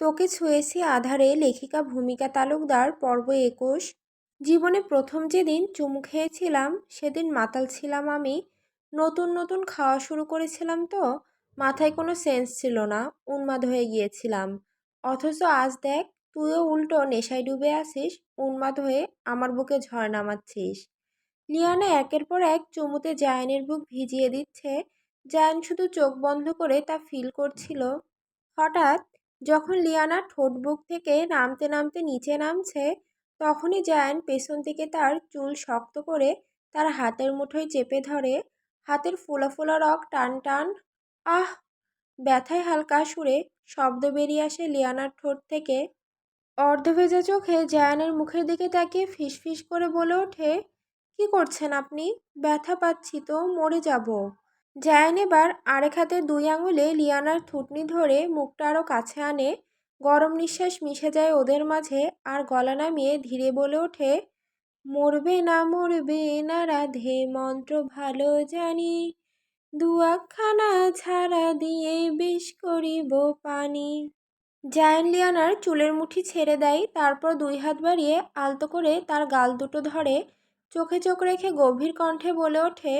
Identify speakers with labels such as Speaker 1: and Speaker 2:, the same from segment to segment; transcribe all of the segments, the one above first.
Speaker 1: তোকে ছুঁয়েছি আঁধারে লেখিকা ভূমিকা তালুকদার পর্ব ২১। জীবনে প্রথম যেদিন চুমু খেয়েছিলাম সেদিন মাতাল ছিলাম আমি। নতুন নতুন খাওয়া শুরু করেছিলাম তো মাথায় কোনো সেন্স ছিল না, উন্মাদ হয়ে গিয়েছিলাম। অথচ আজ দেখ, তুইও উল্টো নেশায় ডুবে আসিস, উন্মাদ হয়ে আমার বুকে ঝড় নামাচ্ছিস। লিয়ানা একের পর এক চুমুতে জায়ানের বুক ভিজিয়ে দিচ্ছে। জায়ান শুধু চোখ বন্ধ করে তা ফিল করছিল। হঠাৎ যখন লিয়ানা ঠোঁট বুক থেকে নামতে নামতে নিচে নামছে, তখনই জায়ান পেছন থেকে তার চুল শক্ত করে তার হাতের মুঠোয় চেপে ধরে। হাতের ফোলা ফোলা রগ টান টান। আহ! ব্যথায় হালকা সুরে শব্দ বেরিয়ে আসে লিয়ানার ঠোঁট থেকে। অর্ধভেজা চোখে জায়ানের মুখের দিকে তাকিয়ে ফিসফিস করে বলে ওঠে, কি করছেন আপনি? ব্যথা পাচ্ছি তো, মরে যাব। জায়ান এবার আরেক হাতে ২ আঙুলে লিয়ানার থুতনি ধরে মুখটা আরো কাছে আনে। গরম নিঃশ্বাস মিশে যায় ওদের মাঝে, আর গলা নামিয়ে ধীরে বলে ওঠে, মরবে না মরবে না রাধে মন্ত্র ভালো জানি, দুয়াখানা ছাড়া দিয়ে বিষ করিব পানি। জায়ান লিয়ানার চুলের মুঠি ছেড়ে দেয়, তারপর ২ হাত বাড়িয়ে আলতো করে তার গাল দুটো ধরে চোখে চোখ রেখে গভীর কণ্ঠে বলে ওঠে,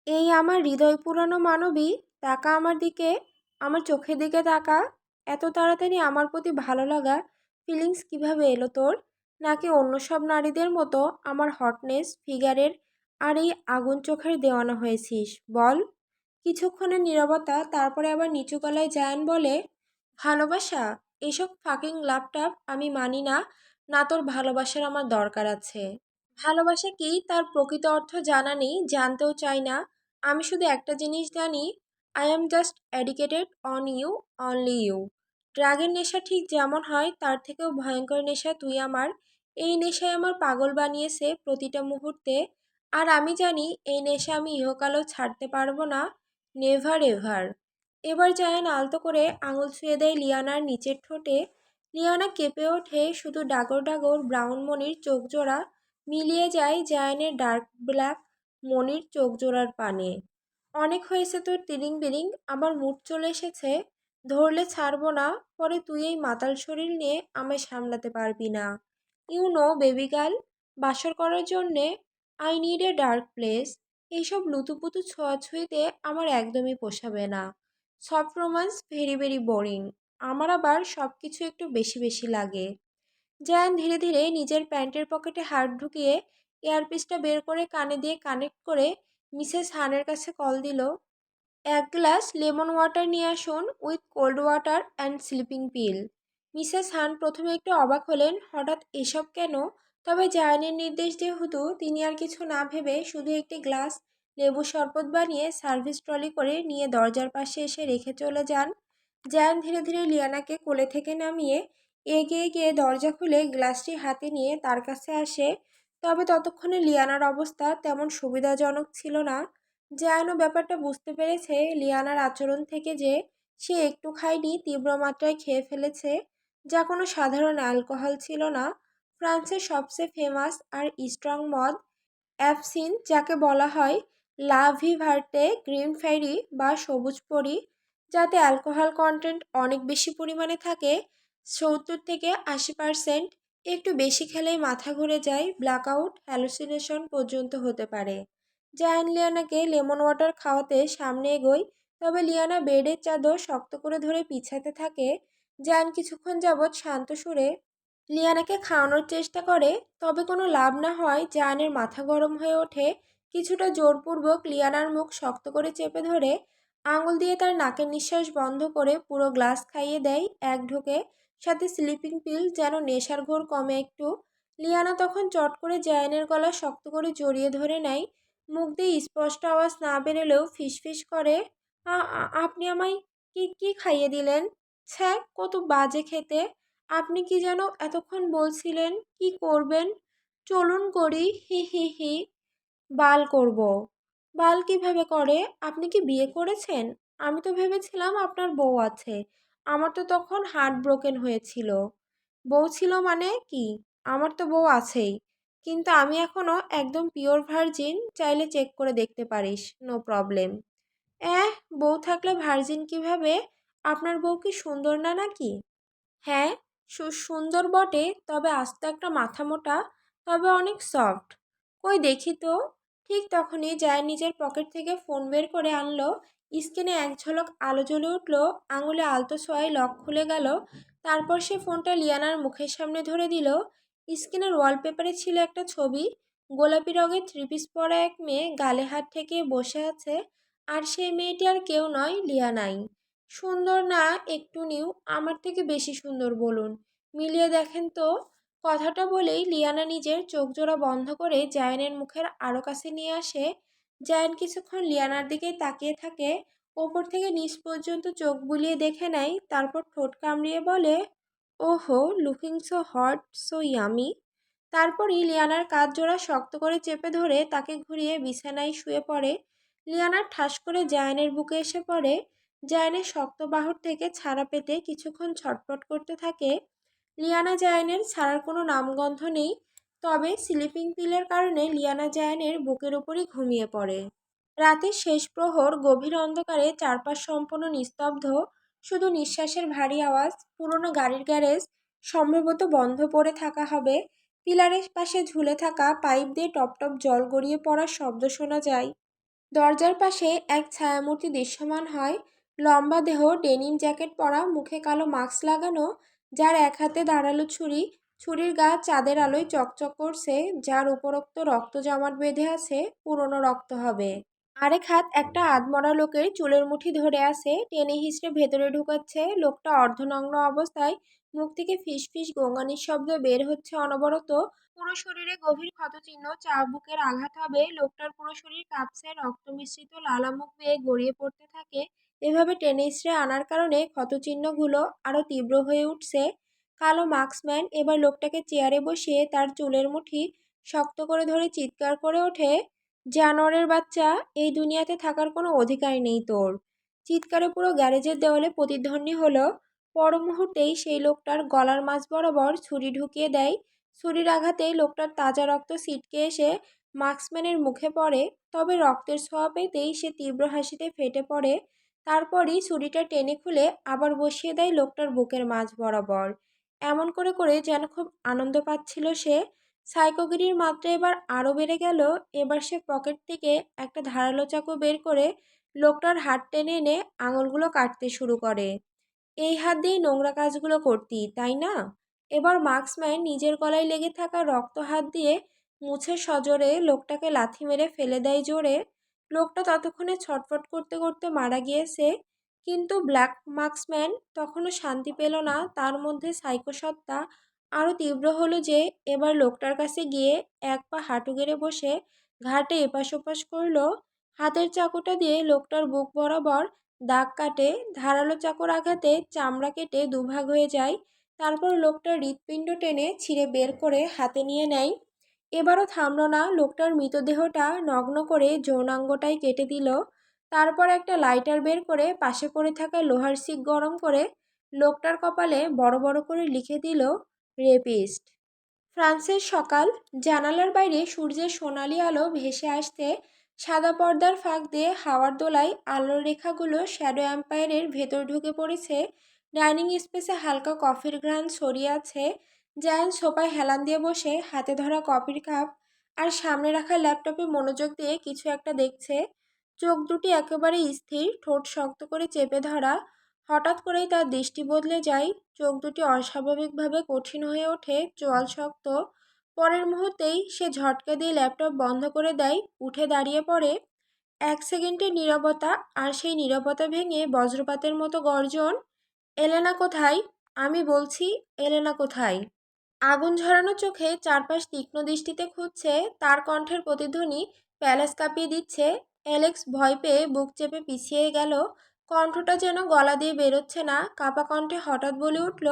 Speaker 1: এই আমার হৃদয় পুরানো মানবী, তাকা আমার দিকে, আমার চোখের দিকে তাকা। এত তাড়াতাড়ি আমার প্রতি ভালো লাগা ফিলিংস কিভাবে এলো তোর? নাকি অন্য সব নারীদের মতো আমার হটনেস ফিগারের আর এই আগুন চোখের দেওয়ানা হয়েছিস বল? কিছুক্ষণের নীরবতা, তারপরে আবার নিচু গলায় জায়ান বলে, ভালোবাসা? এসব ফাকিং লাপটাপ আমি মানি না। না, তোর ভালোবাসার আমার দরকার আছে। ভালোবাসা কি তার প্রকৃত অর্থ জানা নেই, জানতেও চাই না। আমি শুধু একটা জিনিস জানি, I am just addicted on you, only you. ড্রাগের নেশা ঠিক যেমন হয় তার থেকেও ভয়ঙ্কর নেশা তুই আমার। এই নেশায় আমার পাগল বানিয়েছে প্রতিটা মুহূর্তে। আর আমি জানি এই নেশা আমি ইহকালও ছাড়তে পারবো না। Never ever. এবার জায়ান আলতো করে আঙুল ছুঁয়ে দেয় লিয়ানার নিচের ঠোঁটে। লিয়ানা কেঁপে ওঠে, শুধু ডাগর ডাগর ব্রাউন মনির চোখ জোড়া মিলিয়ে যায় জায়ানের ডার্ক ব্ল্যাক মনির চোখ জোড়ার পানে। অনেক হয়েছে তোর তিরিং বিরিং, আমার মুড চলে এসেছে। ধরলে ছাড়বো না, পরে তুই এই মাতাল শরীর নিয়ে আমায় সামলাতে পারবি না। ইউ নো বেবি গার্ল, বাসর করার জন্যে I need a dark place. এইসব লুতুপুতু ছোঁয়াছুঁইতে আমার একদমই পোষাবে না। Soft romance very very boring. আমার আবার সব কিছু একটু বেশি বেশি লাগে। জায়ান ধীরে ধীরে নিজের প্যান্টের পকেটে হাত ঢুকিয়ে এয়ারপিসটা বের করে কানে দিয়ে কানেক্ট করে মিসেস হানের কাছে কল দিল। ১ গ্লাস লেমন ওয়াটার নিয়ে আসুন, with cold water and sleeping pill. Mrs Han প্রথমে একটু অবাক হলেন, হঠাৎ এসব কেন? তবে জায়ানের নির্দেশ যেহেতু, তিনি আর কিছু না ভেবে শুধু একটি গ্লাস লেবু শরবত বানিয়ে সার্ভিস ট্রলি করে নিয়ে দরজার পাশে এসে রেখে চলে যান। জায়ান ধীরে ধীরে লিয়ানাকে কোলে থেকে নামিয়ে এগিয়ে গিয়ে দরজা খুলে গ্লাসটি হাতে নিয়ে তার কাছে আসে। তবে ততক্ষণে লিয়ানার অবস্থা তেমন সুবিধাজনক ছিল না। জায়ানও ব্যাপারটা বুঝতে পেরেছে লিয়ানার আচরণ থেকে যে সে একটু খায়নি, তীব্র মাত্রায় খেয়ে ফেলেছে, যা কোনো সাধারণ অ্যালকোহল ছিল না। ফ্রান্সের সবচেয়ে ফেমাস আর স্ট্রং মদ অ্যাবসিন, যাকে বলা হয় লা ভিভার্তে গ্রিন ফেরি বা সবুজ পরি, যাতে অ্যালকোহল কন্টেন্ট অনেক বেশি পরিমাণে থাকে, ৭০ থেকে ৮০%। একটু বেশি খেলেই মাথা ঘুরে যায়, ব্ল্যাকআউট, হ্যালুসিনেশন পর্যন্ত হতে পারে। জায়ান লিয়ানাকে লেমন ওয়াটার খাওয়াতে সামনে এগোয়, তবে লিয়ানা বেডের চাদর শক্ত করে ধরে পিছাতে থাকে। জায়ান কিছুক্ষণ যাবৎ শান্ত সুরে লিয়ানাকে খাওয়ানোর চেষ্টা করে, তবে কোনো লাভ না হওয়ায় জায়ানের মাথা গরম হয়ে ওঠে। কিছুটা জোরপূর্বক লিয়ানার মুখ শক্ত করে চেপে ধরে আঙুল দিয়ে তার নাকের নিঃশ্বাস বন্ধ করে পুরো গ্লাস খাইয়ে দেয় এক ঢোকে, সাথে স্লিপিং পিল, যেন নেশার ঘোর কমে একটু। লিয়ানা তখন চট করে জায়ানের গলা শক্ত করে জড়িয়ে ধরে নেয়। মুখ দিয়ে স্পষ্ট আওয়াজ না বেরোলেও ফিসফিস করে, আপনি আমায় কি কি খাইয়ে দিলেন? ছ্যা, কত বাজে খেতে! আপনি কি যেন এতক্ষণ বলছিলেন, কি করবেন? চলুন করি, হি হি হি। বাল করব? বাল কিভাবে করে? আপনি কি বিয়ে করেছেন? আমি তো ভেবেছিলাম আপনার বউ আছে। আমার তো তখন হার্ট ব্রোকেন হয়েছিল। বউ ছিল মানে কি? আমার তো বউ আছেই, কিন্তু আমি এখনো একদম পিওর ভার্জিন, চাইলে চেক করে দেখতে পারিস, নো প্রবলেম। বউ থাকলে ভার্জিন কিভাবে? আপনার বউ কি সুন্দর না নাকি? হ্যাঁ, সুন্দর বটে, তবে আস্ত একটা মাথা মোটা, তবে অনেক সফট। কই দেখি তো। ঠিক তখনই জায় নিজের পকেট থেকে ফোন বের করে আনলো। স্ক্রিনে এক ঝলক আলো জ্বলে উঠলো, আঙুলে আলতো ছোঁয়ায় লক খুলে গেল। তারপর সে ফোনটা লিয়ানার মুখের সামনে ধরে দিল। স্ক্রিনের ওয়ালপেপারে ছিল একটা ছবি। গোলাপি রঙের থ্রি পিস পরা এক মেয়ে গালে হাত ঠেকিয়ে বসে আছে। আর সেই মেয়েটি আর কেউ নয়, লিয়ানাই। সুন্দর না একটু নিউ, আমার থেকে বেশি সুন্দর বলুন, মিলিয়ে দেখেন তো। কথাটা বলেই লিয়ানা নিজের চোখজোড়া বন্ধ করে জায়ানের মুখের আরো কাছে নিয়ে আসে। জায়ান কিছুক্ষণ লিয়ানার দিকেই তাকিয়ে থাকে, ওপর থেকে নিচ পর্যন্ত চোখ বুলিয়ে দেখে নেয়, তারপর ঠোঁট কামড়িয়ে বলে, ওহো, looking so hot, so yummy. তারপরই লিয়ানার কাঁধ জোড়া শক্ত করে চেপে ধরে তাকে ঘুরিয়ে বিছানায় শুয়ে পড়ে। লিয়ানার ঠাস করে জায়ানের বুকে এসে পড়ে। জায়ানের শক্ত বাহুর থেকে ছাড়া পেতে কিছুক্ষণ ছটফট করতে থাকে। লিয়ানা জায়ানের ছাড়ার কোনো নামগন্ধ নেই, তবে স্লিপিং পিলের কারণে লিয়ানা জায়ানের বুকের উপরই ঘুমিয়ে পড়ে। রাতের শেষ প্রহর, গভীর অন্ধকারে চারপাশ সম্পূর্ণ নিস্তব্ধ, শুধু নিঃশ্বাসের ভারী আওয়াজ। পুরনো গাড়ির গ্যারেজ, সম্ভবত বন্ধ পড়ে থাকা হবে। পিলারের পাশে ঝুলে থাকা পাইপ দিয়ে টপ টপ জল গড়িয়ে পড়ার শব্দ শোনা যায়। দরজার পাশে এক ছায়ামূর্তি দৃশ্যমান হয়। লম্বা দেহ, ডেনিম জ্যাকেট পরা, মুখে কালো মাস্ক লাগানো, যার এক হাতে ধারালো ছুরি। ছুরির গা চাঁদের আলোয় চকচক করছে, যার উপরোক্ত রক্ত জমাট বেঁধে আছে, পুরনো রক্ত হবে। আরেক হাত একটা আধমরা লোকের চুলের মুঠি ধরে আছে, টেনে হিঁচড়ে ভেতরে ঢুকাচ্ছে। লোকটা অর্ধনগ্ন অবস্থায়, মুখ থেকে ফিস ফিস গোঙানির শব্দ বের হচ্ছে অনবরত। পুরো শরীরে গভীর ক্ষতচিহ্ন, চাবুকের আঘাত হবে। লোকটার পুরো শরীর কাঁপছে, রক্ত মিশ্রিত লালা মুখ বেয়ে গড়িয়ে পড়তে থাকে। এভাবে টেনে হিঁচড়ে আনার কারণে ক্ষতচিহ্নগুলো আরো তীব্র হয়ে উঠছে। কালো মাস্কম্যান এবার লোকটাকে চেয়ারে বসিয়ে তার চুলের মুঠি শক্ত করে ধরে চিৎকার করে ওঠে, জানোয়ারের বাচ্চা, এই দুনিয়াতে থাকার কোনো অধিকার নেই তোর। চিৎকারে পুরো গ্যারেজের দেওয়ালে প্রতিধ্বনি হলো। পর মুহূর্তেই সেই লোকটার গলার মাঝ বরাবর ছুরি ঢুকিয়ে দেয়। ছুরির আঘাতেই লোকটার তাজা রক্ত ছিটকে এসে মার্কসম্যানের মুখে পড়ে। তবে রক্তের ছোঁয়া পেতেই সে তীব্র হাসিতে ফেটে পড়ে। তারপরই ছুরিটা টেনে খুলে আবার বসিয়ে দেয় লোকটার বুকের মাঝ বরাবর। এমন করে করে যেন খুব আনন্দ পাচ্ছিল সে। সাইকোগিরির মাত্রা এবার আরও বেড়ে গেল। এবার সে পকেট থেকে একটা ধারালো চাকু বের করে লোকটার হাত টেনে এনে আঙুলগুলো কাটতে শুরু করে। এই হাত দিয়েই নোংরা কাজগুলো করতি, তাই না? এবার মার্কসম্যান নিজের গলায় লেগে থাকা রক্ত হাত দিয়ে মুছে সজোরে লোকটাকে লাথি মেরে ফেলে দেয় জোরে। লোকটা ততক্ষণে ছটফট করতে করতে মারা গিয়েছে। কিন্তু ব্ল্যাক মার্কসম্যান তখনও শান্তি পেল না। তার মধ্যে সাইকো সত্তা আরও তীব্র হলো যে এবার লোকটার কাছে গিয়ে এক পা হাঁটু গেড়ে বসে ঘাটে এপাশ ওপাশ করলো। হাতের চাকুটা দিয়ে লোকটার বুক বরাবর দাগ কাটে। ধারালো চাকুর আঘাতে চামড়া কেটে দুভাগ হয়ে যায়। তারপর লোকটার হৃৎপিণ্ড টেনে ছিঁড়ে বের করে হাতে নিয়ে নেয়। এবারও থামল না, লোকটার মৃতদেহটা নগ্ন করে যৌনাঙ্গটাই কেটে দিল। তারপর একটা লাইটার বের করে পাশে পড়ে থাকা লোহার শিক গরম করে লোকটার কপালে বড় বড় করে লিখে দিল, রেপিস্ট। ফ্রান্সের সকাল। জানালার বাইরে সূর্যের সোনালি আলো ভেসে আসতে সাদা পর্দার ফাঁক দিয়ে হাওয়ার দোলায় আলোর রেখাগুলো শ্যাডো এম্পায়ারের ভেতর ঢুকে পড়েছে। ডাইনিং স্পেসে হালকা কফির ঘ্রাণ ছড়িয়ে আছে। জায়ান সোফায় হেলান দিয়ে বসে হাতে ধরা কফির কাপ আর সামনে রাখা ল্যাপটপে মনোযোগ দিয়ে কিছু একটা দেখছে। চোখ দুটি একেবারে স্থির, ঠোঁট শক্ত করে চেপে ধরা। হঠাৎ করেই তার দৃষ্টি বদলে যায়। চোখ দুটি অস্বাভাবিকভাবে কঠিন হয়ে ওঠে, চোয়াল শক্ত। পরের মুহূর্তেই সে ঝটকা দিয়ে ল্যাপটপ বন্ধ করে দেয়, উঠে দাঁড়িয়ে পড়ে। এক সেকেন্ডের নীরবতা, আর সেই নীরবতা ভেঙে বজ্রপাতের মতো গর্জন, এলেনা কোথায়? আমি বলছি, এলেনা কোথায়? আগুন ঝরানো চোখে চারপাশ তীক্ষ্ণ দৃষ্টিতে খুঁজছে। তার কণ্ঠের প্রতিধ্বনি প্যালেস কাঁপিয়ে দিচ্ছে। অ্যালেক্স ভয় পেয়ে বুক চেপে পিছিয়ে গেল। কণ্ঠটা যেন গলা দিয়ে বেরোচ্ছে না। কাপা কণ্ঠে হঠাৎ বলে উঠল,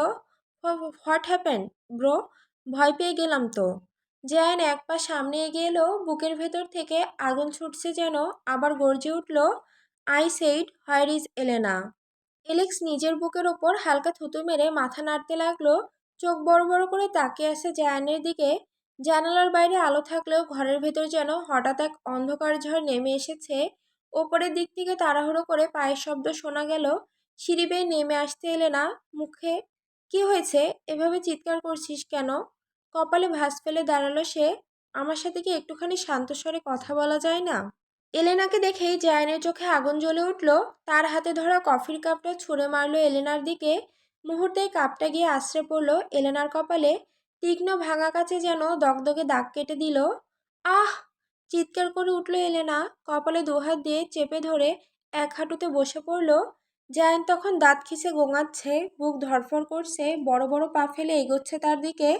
Speaker 1: হোয়াট হ্যাপেন্ড ব্রো? ভয় পেয়ে গেলাম তো। জায়ান এক পা সামনে এগিয়ে এলো। বুকের ভেতর থেকে আগুন ছুটছে যেন। আবার গর্জে উঠল, I said, where is Elena? Alex নিজের বুকের ওপর হালকা থুতু মেরে মাথা নাড়তে লাগলো। চোখ বড় বড় করে তাকিয়ে আছে জায়ানের দিকে। জানালার বাইরে আলো থাকলেও ঘরের ভেতর যেন হঠাৎ এক অন্ধকার ঝড় নেমে এসেছে। ওপরের দিক থেকে তাড়াহুড়ো করে পায়ের শব্দ শোনা গেল। সিঁড়ি বেয়ে নেমে আসতে এলেনা। মুখে কি হয়েছে? এভাবে চিৎকার করছিস কেন? কপালে ভাঁজ ফেলে দাঁড়ালো সে। আমার সাথে কি একটুখানি শান্ত স্বরে কথা বলা যায় না? এলেনাকে দেখেই জায়ানের চোখে আগুন জ্বলে উঠল। তার হাতে ধরা কফির কাপটা ছুঁড়ে মারল এলেনার দিকে। মুহূর্তেই কাপটা গিয়ে আছড়ে পড়ল এলেনার কপালে। তীক্ষ্ণ ভাঙা কাচে যেন দগদগে দাগ কেটে দিল। আহ! চিৎকার করে উঠল এলেনা, কপালে দুহাত দিয়ে চেপে ধরে এক হাঁটুতে বসে পড়ল। জায়ান তখন দাঁত খিঁচে গোঙাচ্ছে, বুক ধড়ফড় করছে, বড় বড় পা ফেলে এগোচ্ছে তার দিকে।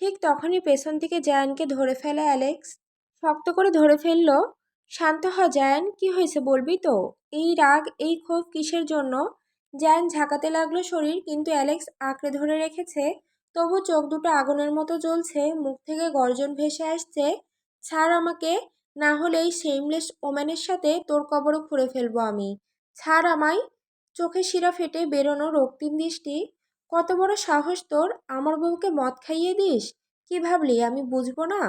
Speaker 1: ঠিক তখনই পেছন থেকে জায়ানকে ধরে ফেলে অ্যালেক্স। শক্ত করে ধরে ফেলল। শান্ত হ জায়ান, কি হয়েছে বলবি তো? এই রাগ, এই ক্ষোভ কিসের জন্য? জায়ান ঝাঁকাতে লাগলো শরীর, কিন্তু অ্যালেক্স আঁকড়ে ধরে রেখেছে। তবু চোখ দুটো আগুনের মতো জ্বলছে, মুখ থেকে গর্জন ভেসে আসছে। ছাড় আমাকে, না হলে এই শেমলেস ওম্যানের সাথে তোর কবরও খুঁড়ে ফেলবো আমি। ছাড় আমায়। চোখে শিরা ফেটে বেরোনো রক্তিম দৃষ্টি। কত বড় সাহস তোর, আমার বউকে মদ খাইয়ে দিস? কি ভাবলি আমি বুঝবো না?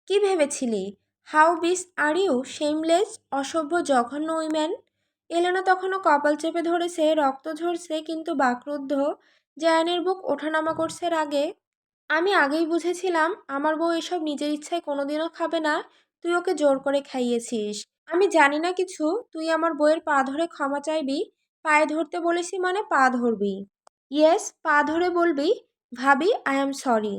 Speaker 1: কি ভেবেছিলি? হাউ বিস আর ইউ, শেমলেস, অসভ্য, জঘন্য উইম্যান! এলেনা তখনও কপাল চেপে ধরেছে, রক্ত ঝরছে, কিন্তু বাকরুদ্ধ। জায়ানের বুক ওঠানামা করছে রাগে। আমি আগেই বুঝেছিলাম আমার বউ এসব নিজের ইচ্ছায় কোনোদিনও খাবে না। তুই ওকে জোর করে খাইয়েছিস। আমি জানি না কিছু। তুই আমার বউয়ের পা ধরে ক্ষমা চাইবি। পায়ে ধরতে বলেছি মানে পা ধরবি। ইয়েস, পা ধরে বলবি, ভাবি আই অ্যাম সরি।